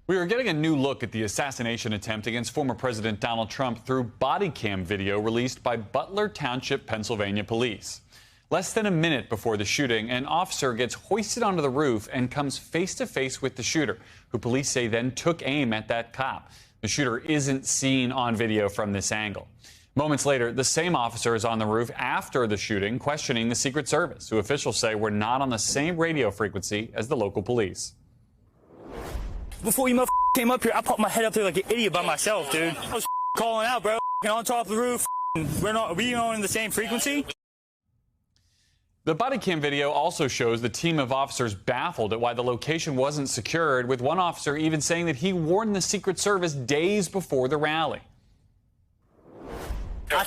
We are getting a new look at the assassination attempt against former President Donald Trump through body cam video released by Butler Township, Pennsylvania police. Less than a minute before the shooting, an officer gets hoisted onto the roof and comes face to face with the shooter, who police say then took aim at that cop. The shooter isn't seen on video from this angle. Moments later, the same officer is on the roof after the shooting, questioning the Secret Service, who officials say were not on the same radio frequency as the local police. Before you came up here, I popped my head up there like an idiot by myself, dude. I was calling out, bro. On top of the roof. Are we on the same frequency? The body cam video also shows the team of officers baffled at why the location wasn't secured, with one officer even saying that he warned the Secret Service days before the rally. I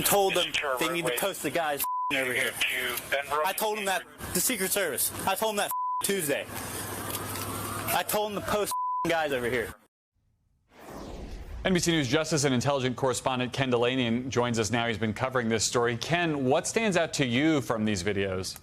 told them they need to post the guys over here. I told them that, the Secret Service. I told them that Tuesday. I told them to post guys over here. NBC News Justice and Intelligence correspondent Ken Dilanian joins us now. He's been covering this story. Ken, what stands out to you from these videos?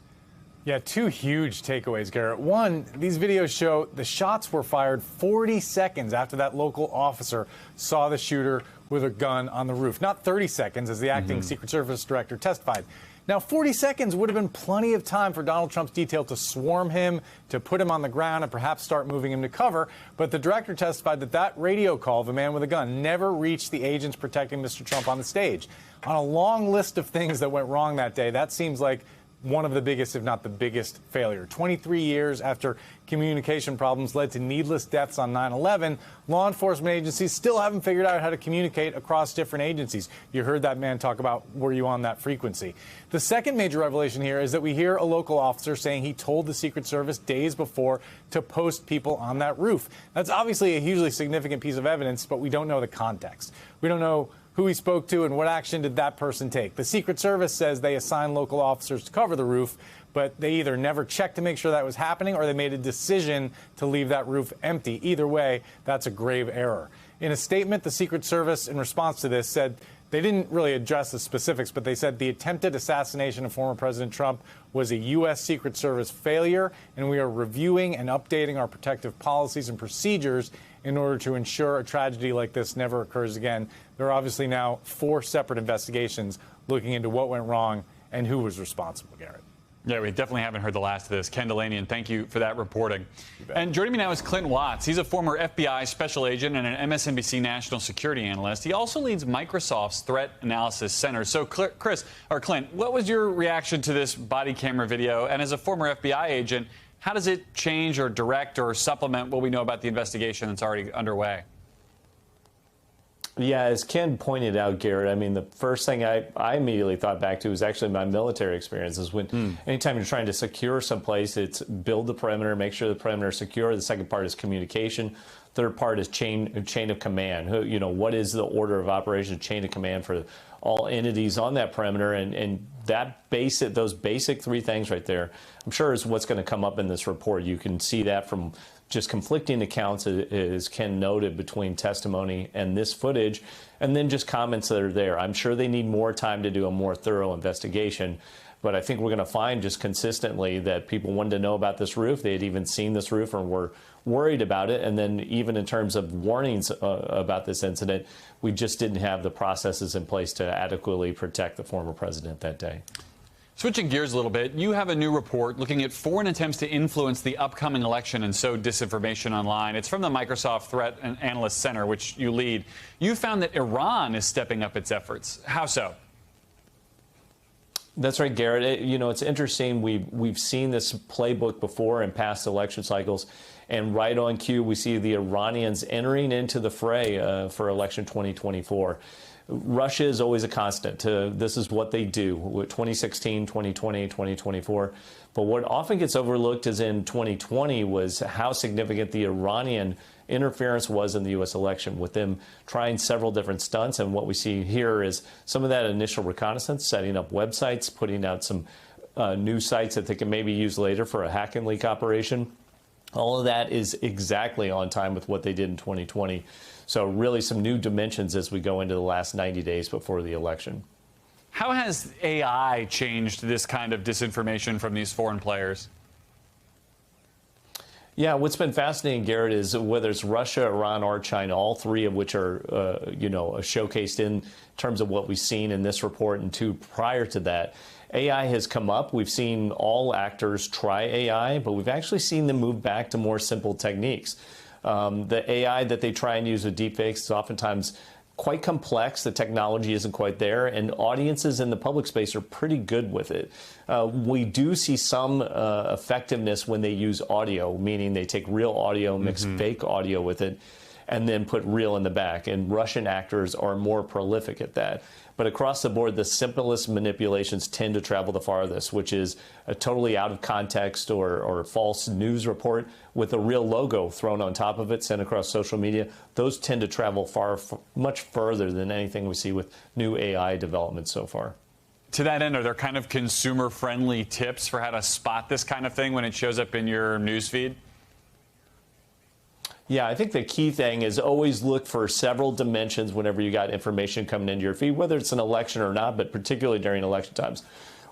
Yeah, two huge takeaways, Garrett. One, these videos show the shots were fired 40 seconds after that local officer saw the shooter with a gun on the roof. Not 30 seconds, as the acting Secret Service director testified. Now, 40 seconds would have been plenty of time for Donald Trump's detail to swarm him, to put him on the ground, and perhaps start moving him to cover. But the director testified that that radio call of a man with a gun never reached the agents protecting Mr. Trump on the stage. On a long list of things that went wrong that day, that seems like one of the biggest, if not the biggest, failure. 23 years after communication problems led to needless deaths on 9/11, law enforcement agencies still haven't figured out how to communicate across different agencies. You heard that man talk about, were you on that frequency? The second major revelation here is that we hear a local officer saying he told the Secret Service days before to post people on that roof. That's obviously a hugely significant piece of evidence, but we don't know the context. We don't know who he spoke to and what action did that person take. The Secret Service says they assigned local officers to cover the roof, but they either never checked to make sure that was happening or they made a decision to leave that roof empty. Either way, that's a grave error. In a statement, the Secret Service, in response to this, said they didn't really address the specifics, but they said the attempted assassination of former President Trump was a U.S. Secret Service failure, and we are reviewing and updating our protective policies and procedures in order to ensure a tragedy like this never occurs again. There are obviously now 4 separate investigations looking into what went wrong and who was responsible, Garrett. Yeah, we definitely haven't heard the last of this. Ken Dilanian, thank you for that reporting. And joining me now is Clint Watts. He's a former FBI special agent and an MSNBC national security analyst. He also leads Microsoft's Threat Analysis Center. So, Clint, what was your reaction to this body camera video? And as a former FBI agent, how does it change or direct or supplement what we know about the investigation that's already underway? Yeah, as Ken pointed out, Garrett, I mean, the first thing I immediately thought back to was actually my military experiences. When anytime you're trying to secure someplace, it's build the perimeter, make sure the perimeter is secure. The second part is communication. Third part is chain of command. You know, what is the order of operations, chain of command for all entities on that perimeter, and those basic 3 things right there, I'm sure is what's going to come up in this report. You can see that from just conflicting accounts, as Ken noted, between testimony and this footage, and then just comments that are there. I'm sure they need more time to do a more thorough investigation, but I think we're going to find just consistently that people wanted to know about this roof. They had even seen this roof and were worried about it. And then even in terms of warnings about this incident, we just didn't have the processes in place to adequately protect the former president that day. Switching gears a little bit, you have a new report looking at foreign attempts to influence the upcoming election and sow disinformation online. It's from the Microsoft Threat Analysis Center, which you lead. You found that Iran is stepping up its efforts. How so? That's right, Garrett. You know, it's interesting. We've seen this playbook before in past election cycles. And right on cue, we see the Iranians entering into the fray for election 2024. Russia is always a constant. This is what they do, 2016, 2020, 2024. But what often gets overlooked is in 2020 was how significant the Iranian interference was in the U.S. election, with them trying several different stunts. And what we see here is some of that initial reconnaissance, setting up websites, putting out some new sites that they can maybe use later for a hack and leak operation. All of that is exactly on time with what they did in 2020. So really some new dimensions as we go into the last 90 days before the election. How has AI changed this kind of disinformation from these foreign players? Yeah, what's been fascinating, Garrett, is whether it's Russia, Iran, or China, all three of which are, showcased in terms of what we've seen in this report and two prior to that. AI has come up. We've seen all actors try AI, but we've actually seen them move back to more simple techniques. The AI that they try and use with deepfakes is oftentimes quite complex. The technology isn't quite there, and audiences in the public space are pretty good with it. We do see some effectiveness when they use audio, meaning they take real audio, mix fake audio with it, and then put real in the back. And Russian actors are more prolific at that. But across the board, the simplest manipulations tend to travel the farthest, which is a totally out of context or false news report with a real logo thrown on top of it, sent across social media. Those tend to travel much further than anything we see with new AI development so far. To that end, are there kind of consumer-friendly tips for how to spot this kind of thing when it shows up in your newsfeed? Yeah, I think the key thing is always look for several dimensions whenever you got information coming into your feed, whether it's an election or not, but particularly during election times.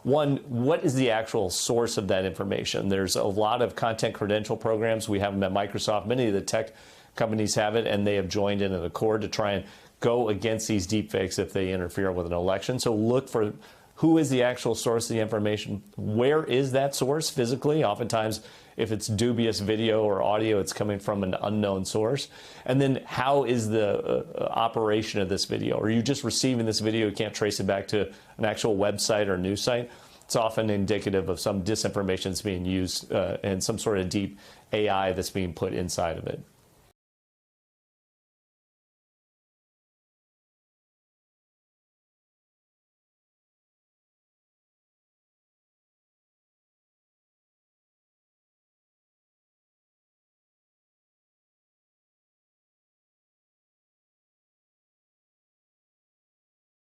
One, what is the actual source of that information? There's a lot of content credential programs. We have them at Microsoft. Many of the tech companies have it, and they have joined in an accord to try and go against these deepfakes if they interfere with an election. So look for who is the actual source of the information. Where is that source physically? Oftentimes, if it's dubious video or audio, it's coming from an unknown source. And then how is the operation of this video? Are you just receiving this video, you can't trace it back to an actual website or news site? It's often indicative of some disinformation that's being used and some sort of deep AI that's being put inside of it.